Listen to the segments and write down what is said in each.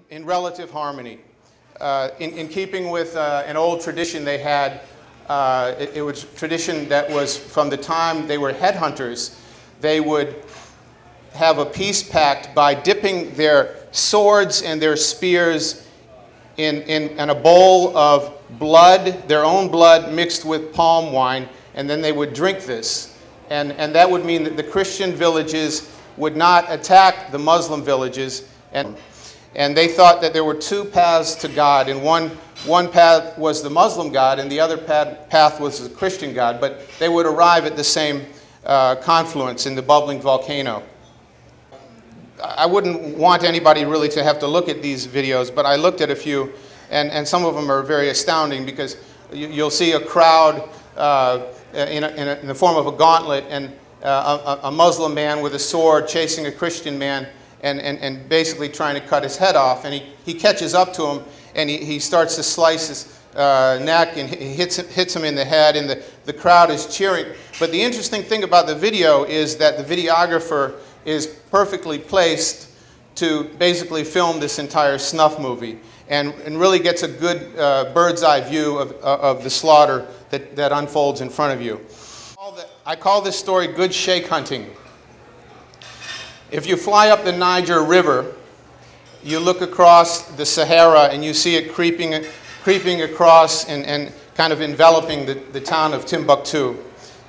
in relative harmony. In keeping with an old tradition they had, it was a tradition that was from the time they were headhunters. They would have a peace pact by dipping their swords and their spears in a bowl of blood, their own blood mixed with palm wine, and then they would drink this. And that would mean that the Christian villages would not attack the Muslim villages. And they thought that there were two paths to God, and one path was the Muslim God, and the other path was the Christian God, but they would arrive at the same confluence in the bubbling volcano. I wouldn't want anybody really to have to look at these videos, but I looked at a few, and some of them are very astounding, because you'll see a crowd in the form of a gauntlet, and a Muslim man with a sword chasing a Christian man, and basically trying to cut his head off. And he catches up to him, and he starts to slice his neck, and he hits him in the head, and the crowd is cheering. But the interesting thing about the video is that the videographer is perfectly placed to basically film this entire snuff movie, and really gets a good bird's eye view of the slaughter that unfolds in front of you. I call this story good sheikh hunting. If you fly up the Niger River, you look across the Sahara and you see it creeping across and kind of enveloping the town of Timbuktu.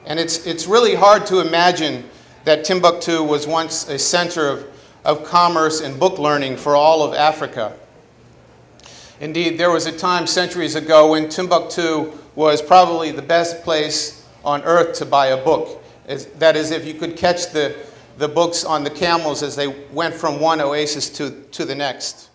And it's really hard to imagine that Timbuktu was once a center of commerce and book learning for all of Africa. Indeed, there was a time centuries ago when Timbuktu was probably the best place on earth to buy a book. That is, if you could catch the books on the camels as they went from one oasis to the next.